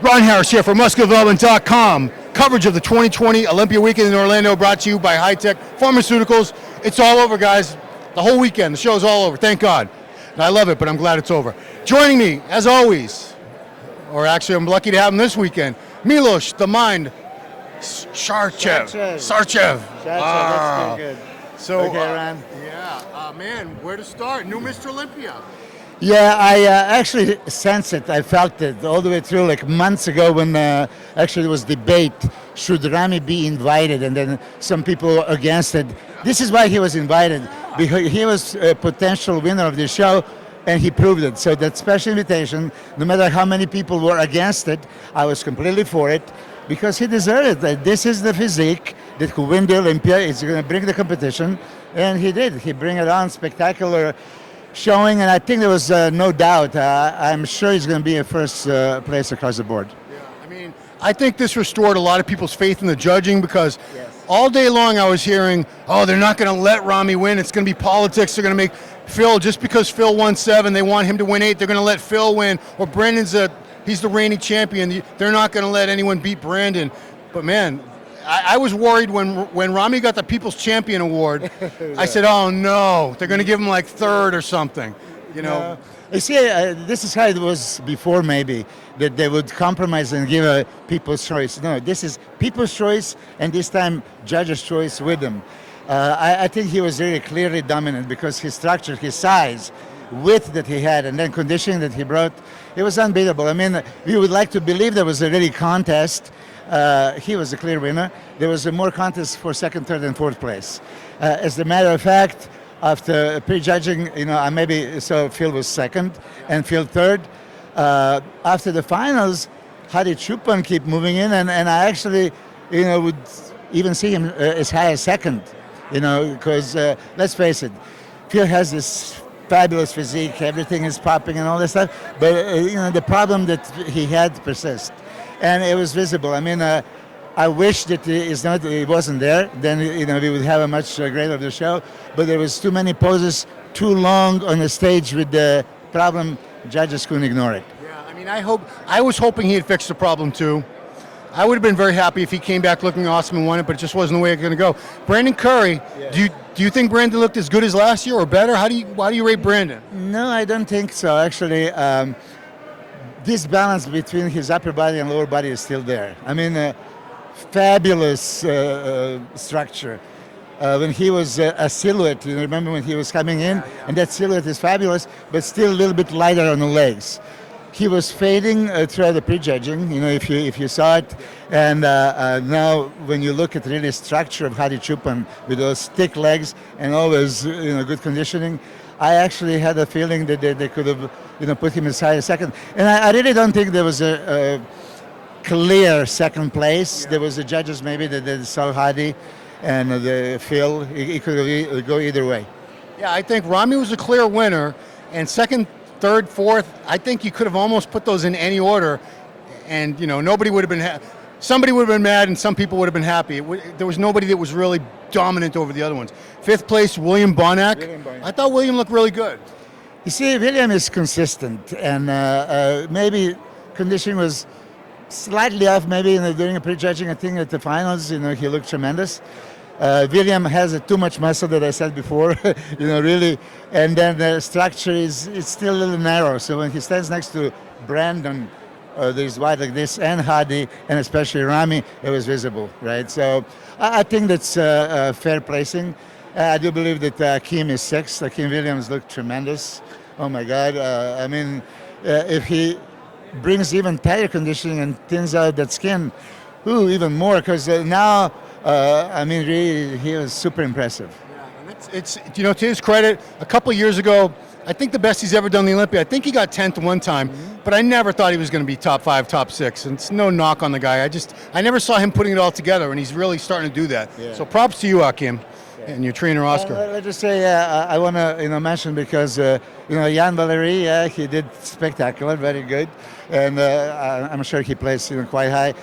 Ron Harris here for MuscularDevelopment.com. Coverage of the 2020 Olympia weekend in Orlando brought to you by High Tech Pharmaceuticals. It's all over, guys. The whole weekend. The show's all over. Thank God. And I love it, but I'm glad it's over. Joining me, as always, or actually I'm lucky to have him this weekend, Milos, the Mind, Sarcev. That's good. So, okay, Ron. Man, where to start? New Mr. Olympia. Yeah, I actually sensed it. I felt it all the way through, like months ago when actually there was debate, should Ramy be invited? And then some people were against it. This is why he was invited, because he was a potential winner of the show, and he proved it. So that special invitation, no matter how many people were against it, I was completely for it, because he deserved it. This is the physique that could win the Olympia. It's going to bring the competition, and he did. He bring it on, spectacular showing, and I think there was no doubt. I'm sure he's going to be a first place across the board. Yeah, I mean, I think this restored a lot of people's faith in the judging, because all day long I was hearing, oh, they're not going to let Ramy win. It's going to be politics. They're going to make Phil, just because Phil won 7, they want him to win 8. They're going to let Phil win. Or Brandon's he's the reigning champion. They're not going to let anyone beat Brandon. But man, I was worried when Ramy got the People's Champion Award. I said, oh no, they're going to give him like 3rd or something. You know. You see, this is how it was before, maybe, that they would compromise and give a people's choice. No, this is people's choice, and this time judge's choice with them. I think he was really clearly dominant, because his structure, his size, width that he had, and then conditioning that he brought, it was unbeatable. I mean, we would like to believe there was a really contest. He was a clear winner. There was a more contest for 2nd, 3rd, and 4th place. As a matter of fact, after prejudging, I maybe saw Phil was 2nd and Phil 3rd. After the finals, Hadi Choopan keep moving in, and I actually, would even see him as high as 2nd, because let's face it, Phil has this fabulous physique, everything is popping and all this stuff, but the problem that he had persists, and it was visible. I mean, I wish that it wasn't there. Then we would have a much greater of the show. But there was too many poses, too long on the stage with the problem. Judges couldn't ignore it. Yeah, I mean, I was hoping he'd fix the problem too. I would have been very happy if he came back looking awesome and won it, but it just wasn't the way it's going to go. Brandon Curry, do you think Brandon looked as good as last year or better? Why do you rate Brandon? No, I don't think so. Actually, this balance between his upper body and lower body is still there. I mean, fabulous structure. When he was a silhouette, remember when he was coming in, and that silhouette is fabulous, but still a little bit lighter on the legs. He was fading throughout the prejudging, if you saw it, and now when you look at the really structure of Hadi Choopan with those thick legs and always good conditioning, I actually had a feeling that they could have put him as high as 2nd, and I really don't think there was a clear 2nd place. There was the judges maybe that saw Hadi and the Phil. It could go either way. Yeah, I think Ramy was a clear winner, and 2nd, 3rd, 4th, I think you could have almost put those in any order, and nobody would have been somebody would have been mad and some people would have been happy. There was nobody that was really dominant over the other ones. 5th place, William Bonac. I thought William looked really good. You see, William is consistent, and maybe conditioning was slightly off, maybe during a prejudging. I think at the finals, he looked tremendous. William has too much muscle, that I said before, really, and then the structure is still a little narrow. So when he stands next to Brandon, there's wide like this, and Hadi, and especially Ramy, it was visible, right? So I think that's fair placing. I do believe that Akeem is 6th. Akeem Williams looked tremendous. Oh my God! I mean, if he brings even tighter conditioning and thins out that skin, even more, because now. Really, he was super impressive. Yeah, and it's to his credit, a couple of years ago, I think the best he's ever done in the Olympia. I think he got 10th one time, but I never thought he was going to be top 5, top 6. And it's no knock on the guy. I never saw him putting it all together, and he's really starting to do that. Yeah. So props to you, Akeem, and your trainer, Oscar. Let's just say I want to mention, because Jan Valery, he did spectacular, very good. And I'm sure he plays quite high.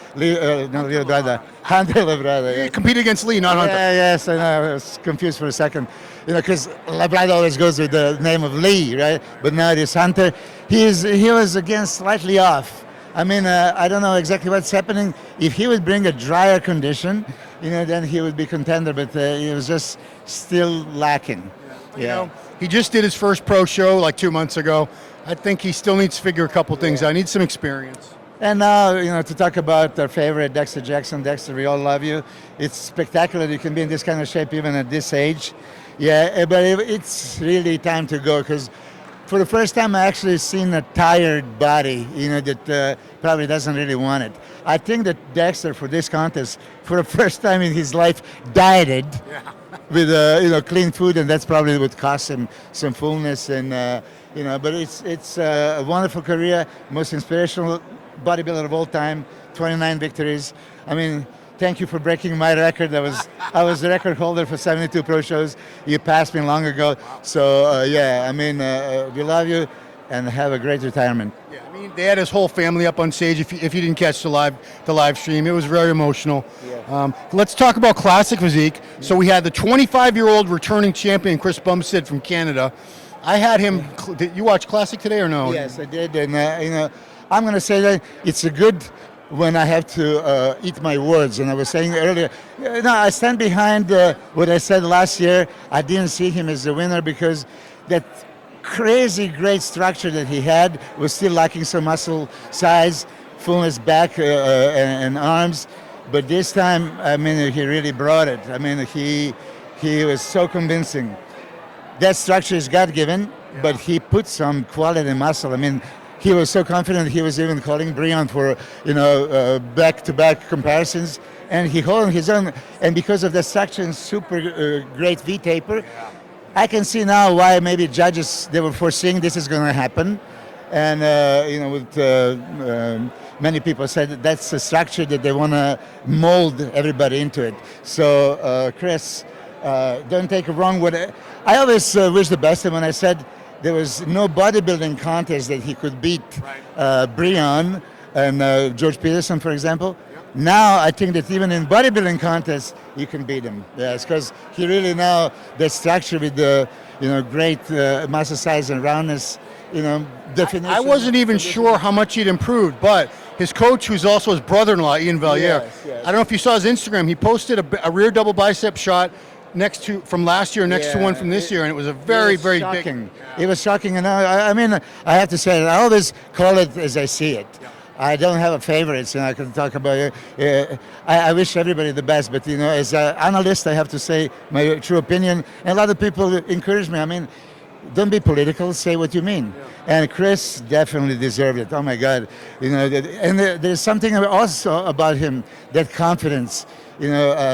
Hunter Labrada. He competed against Lee, not Hunter. Yes, I know. I was confused for a second. Because Labrada always goes with the name of Lee, right? But now it is Hunter. He was again slightly off. I mean, I don't know exactly what's happening. If he would bring a drier condition, then he would be contender, but he was just still lacking. You know, he just did his first pro show like 2 months ago. I think he still needs to figure a couple things out. I need some experience. And now, to talk about our favorite, Dexter Jackson. Dexter, we all love you. It's spectacular you can be in this kind of shape even at this age. Yeah, but it's really time to go, because for the first time I actually seen a tired body, that probably doesn't really want it. I think that Dexter, for this contest, for the first time in his life, dieted with clean food, and that's probably what cost him some fullness. And but it's a wonderful career, most inspirational bodybuilder of all time, 29 victories. I mean, thank you for breaking my record. I was the record holder for 72 pro shows. You passed me long ago. So we love you, and have a great retirement. Yeah, I mean, they had his whole family up on stage. If you didn't catch the live stream, it was very emotional. Yeah. Let's talk about classic physique. Yeah. So we had the 25-year-old returning champion Chris Bumstead from Canada. I had him. Did you watch Classic today or no? Yes, I did, and I'm going to say that it's a good when I have to eat my words. And I was saying earlier, I stand behind what I said last year. I didn't see him as the winner because that crazy great structure that he had was still lacking some muscle size, fullness back and arms. But this time, I mean, he really brought it. I mean, he was so convincing. That structure is God-given, but he put some quality muscle. I mean, he was so confident he was even calling Brian for, back-to-back comparisons, and he held his own. And because of the structure and super great V-taper, I can see now why maybe judges, they were foreseeing this is going to happen. And, many people said that's a structure that they want to mold everybody into it. So, Chris, don't take it wrong. I always wish the best, and when I said there was no bodybuilding contest that he could beat Brian and George Peterson, for example. Yep. Now I think that even in bodybuilding contests, you can beat him. Yes, because he really now, the structure with the great muscle size and roundness, definition. I wasn't even sure how much he'd improved, but his coach, who's also his brother-in-law, Ian Valliere, yes. I don't know if you saw his Instagram, he posted a rear double bicep shot from last year next to one from this year, and it was a very big. It was shocking, and I mean, I have to say, I always call it as I see it. Yeah. I don't have a favorite, and I can talk about it. I wish everybody the best, but as an analyst, I have to say my true opinion, and a lot of people encourage me. I mean, don't be political, say what you mean. Yeah. And Chris definitely deserved it. Oh my God, and there's something also about him, that confidence,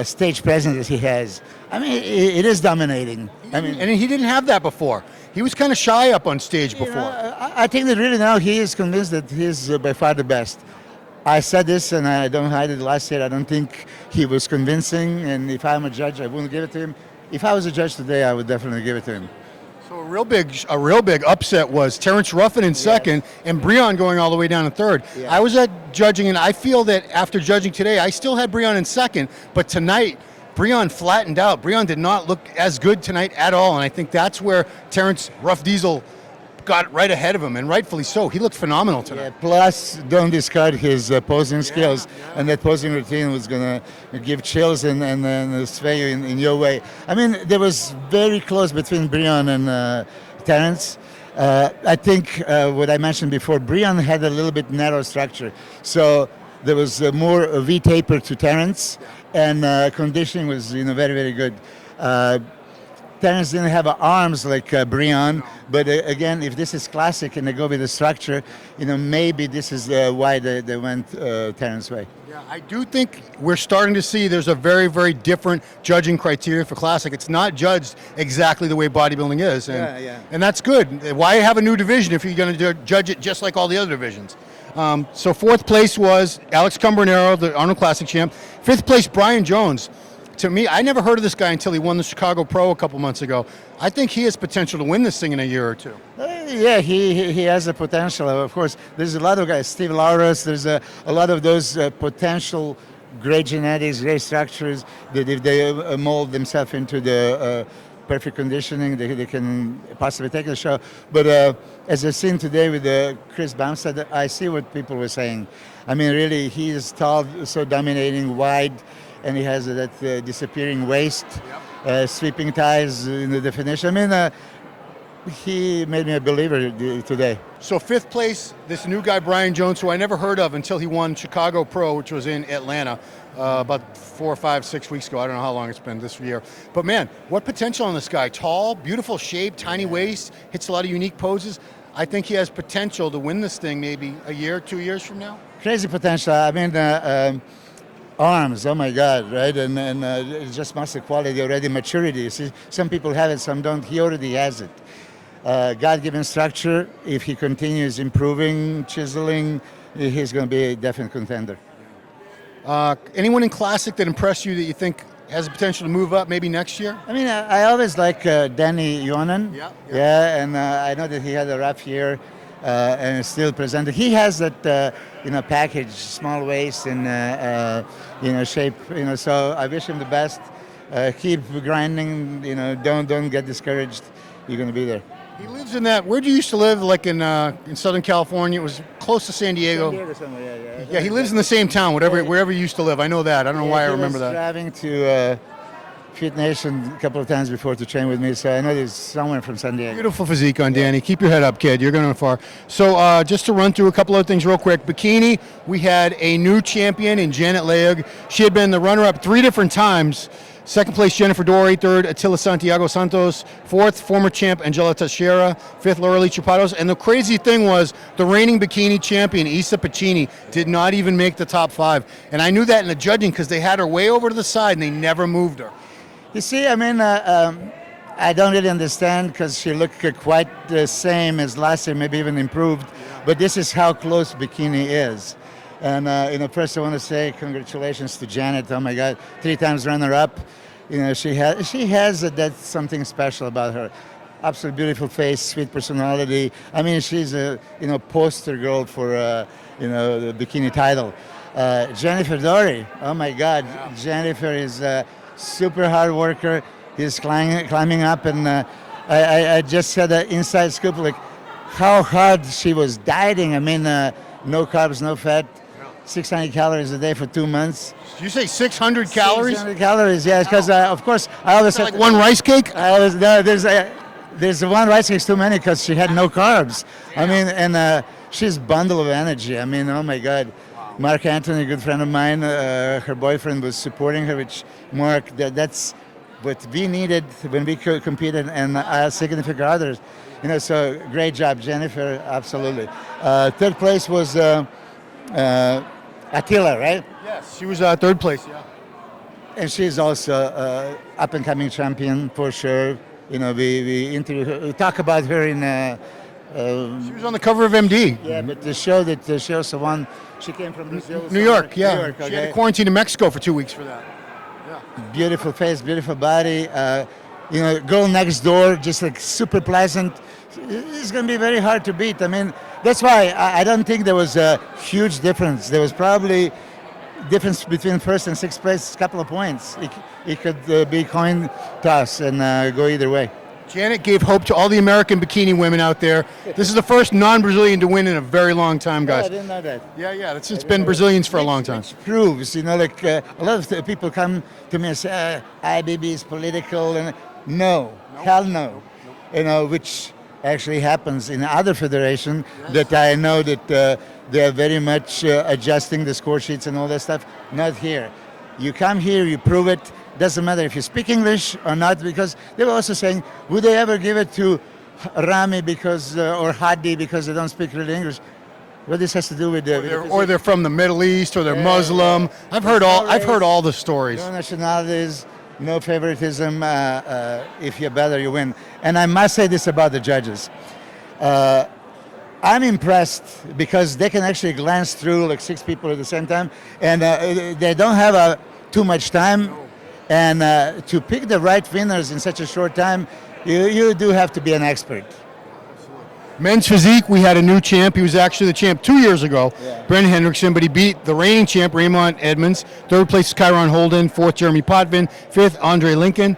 stage presence that he has. I mean, it is dominating. And he didn't have that before. He was kind of shy up on stage before. I think that really now he is convinced that he's by far the best. I said this, and I don't hide it last year. I don't think he was convincing, and if I'm a judge, I wouldn't give it to him. If I was a judge today, I would definitely give it to him. So a real big upset was Terrence Ruffin in second, and Brian going all the way down to third. Yeah. I was at judging, and I feel that after judging today, I still had Brian in second, but tonight, Brian flattened out. Brian did not look as good tonight at all, and I think that's where Terrence Rough Diesel got right ahead of him, and rightfully so. He looked phenomenal tonight. Yeah, plus, don't discard his posing skills, and that posing routine was going to give chills and sway you in your way. I mean, there was very close between Brian and Terrence. I think what I mentioned before, Brian had a little bit narrow structure, so there was more V-taper to Terrence, and conditioning was very good. Terrence didn't have arms like Brian, but again, if this is classic and they go with the structure, maybe this is why they went Terrence's way. Yeah, I do think we're starting to see there's a very different judging criteria for classic. It's not judged exactly the way bodybuilding is, and that's good. Why have a new division if you're going to judge it just like all the other divisions? So fourth place was Alex Cambronero, the Arnold Classic champ. Fifth place, Brian Jones. To me, I never heard of this guy until he won the Chicago Pro a couple months ago. I think he has potential to win this thing in a year or two. Yeah, he has the potential. Of course, there's a lot of guys, Steve Lauros, there's a lot of those potential great genetics, great structures that if they mold themselves into the perfect conditioning. They can possibly take the show. But as I've seen today with Chris Bumstead, I see what people were saying. I mean, really, he is tall, so dominating, wide, and he has that disappearing waist, sweeping thighs in the definition. I mean, he made me a believer today. So fifth place, this new guy, Brian Jones, who I never heard of until he won Chicago Pro, which was in Atlanta about 4, 5, 6 weeks ago. I don't know how long it's been this year. But man, what potential on this guy. Tall, beautiful shape, tiny waist, hits a lot of unique poses. I think he has potential to win this thing maybe a year, 2 years from now. Crazy potential. I mean, arms, oh my God, right? And just muscle quality already, maturity. See, some people have it, some don't. He already has it. God-given structure. If he continues improving, chiseling, he's going to be a definite contender. Anyone in Classic that impressed you that you think has the potential to move up maybe next year? I mean, I always like Danny Yonan. Yeah, and I know that he had a rough year and is still presented. He has that, package, small waist and, shape, so I wish him the best. Keep grinding, don't get discouraged. You're going to be there. He lives in that. Where do you used to live? Like in Southern California. It was close to San Diego. San Diego somewhere, yeah. Yeah, he lives in the same town, wherever you used to live. I know that. I don't know why I remember that. Driving to Fit Nation a couple of times before to train with me, so I know he's somewhere from San Diego. Beautiful physique on Danny. Keep your head up, kid. You're going far. So just to run through a couple of things real quick. Bikini, we had a new champion in Janet Leog. She had been the runner-up 3 different times. Second place, Jennifer Dory. Third, Attila Santiago Santos. Fourth, former champ Angela Teixeira. Fifth, Lauralee Chapados. And the crazy thing was the reigning bikini champion, Isa Piccini, did not even make the top 5. And I knew that in the judging because they had her way over to the side and they never moved her. You see, I mean, I don't really understand because she looked quite the same as last year, maybe even improved. But this is how close bikini is. And, first I want to say congratulations to Janet. Oh, my God, 3 times runner-up. She has that's something special about her. Absolutely beautiful face, sweet personality. I mean, she's a, poster girl for, the bikini title. Jennifer Dory, oh, my God. Yeah. Jennifer is a super hard worker. He's climbing up. And I just had an inside scoop, like how hard she was dieting. I mean, no carbs, no fat. 600 calories a day for 2 months. Did you say 600 calories? 600 calories, yes. Because of course I always like one rice cake. There's one rice cake too many because she had no carbs. I mean, and she's a bundle of energy. I mean, oh my God. Mark Anthony, a good friend of mine, her boyfriend was supporting her. Which Mark, that's what we needed when we competed, and our significant others. So great job, Jennifer. Absolutely. Third place was. Attila, right? Yes, she was third place, yeah. And she's also up-and-coming champion for sure. We talk about her in... she was on the cover of MD. Yeah, but the show that she also won, she came from Brazil. New York, yeah. New York, okay. She had to quarantine in Mexico for 2 weeks for that. Yeah. Beautiful face, beautiful body. Girl next door, just like super pleasant. It's going to be very hard to beat. I mean, that's why I don't think there was a huge difference. There was probably difference between first and sixth place, a couple of points. It could be coin toss and go either way. Janet gave hope to all the American bikini women out there. This is the first non-Brazilian to win in a very long time, guys. I didn't know that. Yeah, it's been Brazilians for a long time. Which proves, a lot of people come to me and say, IBB is political. And no, hell no. Which actually happens in other federations that I know that they are very much adjusting the score sheets and all that stuff. Not here. You come here, you prove it. Doesn't matter if you speak English or not, because they were also saying, would they ever give it to Rami or Hadi because they don't speak really English? What this has to do with or they're from the Middle East, or they're Muslim. I've heard all the stories. No nationalities, no favoritism. If you're better, you win. And I must say this about the judges. I'm impressed because they can actually glance through like 6 people at the same time, and they don't have too much time. And to pick the right winners in such a short time, you do have to be an expert. Men's physique, we had a new champ. He was actually the champ 2 years ago, Brendan Hendrickson, but he beat the reigning champ, Raymond Edmonds. Third place is Kyron Holden. Fourth, Jeremy Potvin. Fifth, Andre Lincoln.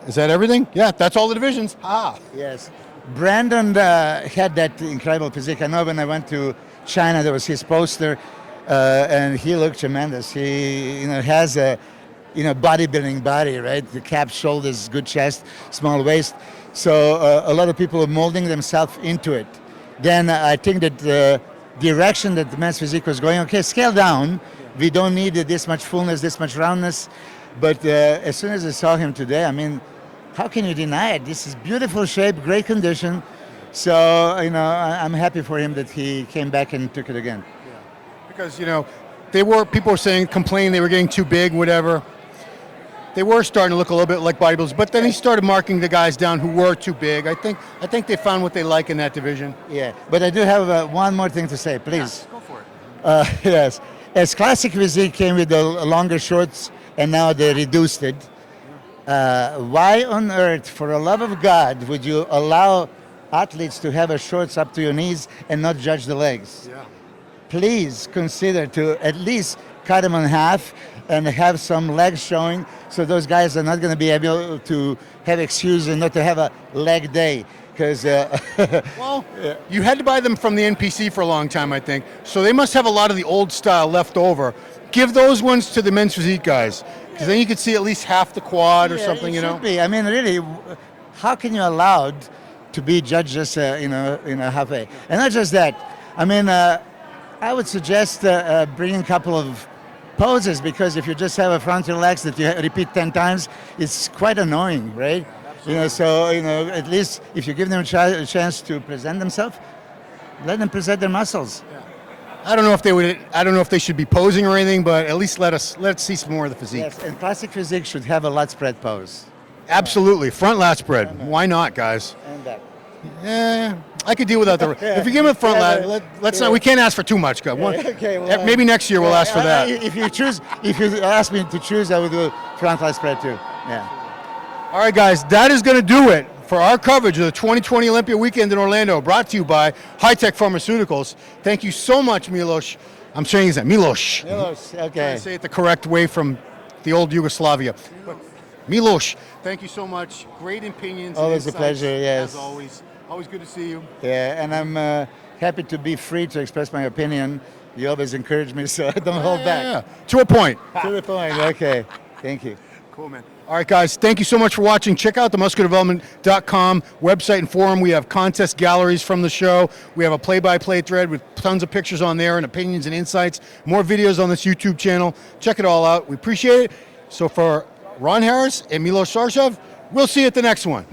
Is that everything? Yeah, that's all the divisions. Ah. Yes. Brandon had that incredible physique. I know when I went to China, there was his poster, and he looked tremendous. He, has a, bodybuilding body, right? The capped shoulders, good chest, small waist. So a lot of people are molding themselves into it. Then I think that the direction that the men's physique was going, okay, scale down. We don't need this much fullness, this much roundness. But as soon as I saw him today, I mean, how can you deny it? This is beautiful shape, great condition. So, I'm happy for him that he came back and took it again. Yeah. Because, people were saying, complaining they were getting too big, whatever. They were starting to look a little bit like bodybuilders, but then he started marking the guys down who were too big. I think they found what they like in that division. Yeah, but I do have one more thing to say, please. Yeah, go for it. Yes. As classic physique came with the longer shorts and now they reduced it, why on earth, for the love of God, would you allow athletes to have shorts up to your knees and not judge the legs? Yeah. Please consider to at least cut them in half and have some legs showing, so those guys are not going to be able to have excuse and not to have a leg day. Because you had to buy them from the NPC for a long time, I think. So they must have a lot of the old style left over. Give those ones to the men's physique guys, because then you could see at least half the quad or something. It should be. I mean, really, how can you allowed to be judged just halfway? And not just that. I mean, I would suggest bringing a couple of poses, because if you just have a frontal legs that you repeat 10 times, it's quite annoying, right? So at least if you give them a chance to present themselves, let them present their muscles. Yeah. I don't know if they should be posing or anything, but at least let's see some more of the physique. Yes, and classic physique should have a lat spread pose. Absolutely, front lat spread. Why not, guys? And back. Yeah, I could deal without the. If you give him a front lat, let's not. We can't ask for too much, guys. Okay, well, maybe next year we'll ask for that. If you ask me to choose, I would do front lat spread too. Yeah. All right, guys, that is going to do it for our coverage of the 2020 Olympia weekend in Orlando, brought to you by High Tech Pharmaceuticals. Thank you so much, Milos. I'm saying that Milos. Milos, okay. I say it the correct way from the old Yugoslavia. But Milos, thank you so much. Great opinions. Always and a pleasure, yes. As always. Always good to see you. Yeah, and I'm happy to be free to express my opinion. You always encourage me, so I don't hold back. Yeah. To a point. To the point, okay. Thank you. Cool, man. All right, guys, thank you so much for watching. Check out the musculardevelopment.com website and forum. We have contest galleries from the show. We have a play-by-play thread with tons of pictures on there and opinions and insights. More videos on this YouTube channel. Check it all out. We appreciate it. So for Ron Harris and Milos Sarcev, we'll see you at the next one.